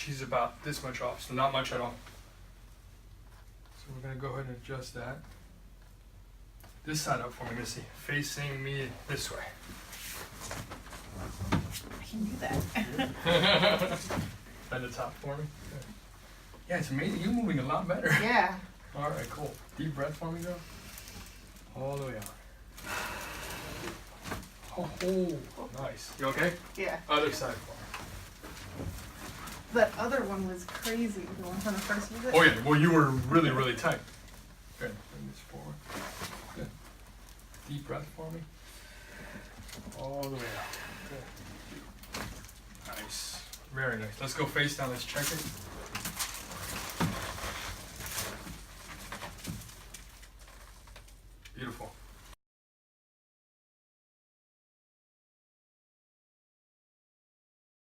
she's about this much off, so not much at all. So we're gonna go ahead and adjust that. This side up for me, Missy, facing me this way. I can do that. Bend the top for me. Good. Yeah, it's amazing. You're moving a lot better. Yeah. All right, cool. Deep breath for me, girl. All the way out. Oh, nice. You okay? Yeah. Other side for me. That other one was crazy. The one from the first visit. Oh yeah, well you were really, really tight. Good. Bring this forward. Good. Deep breath for me. All the way out. Good. Nice. Very nice. Let's go face down. Let's check it.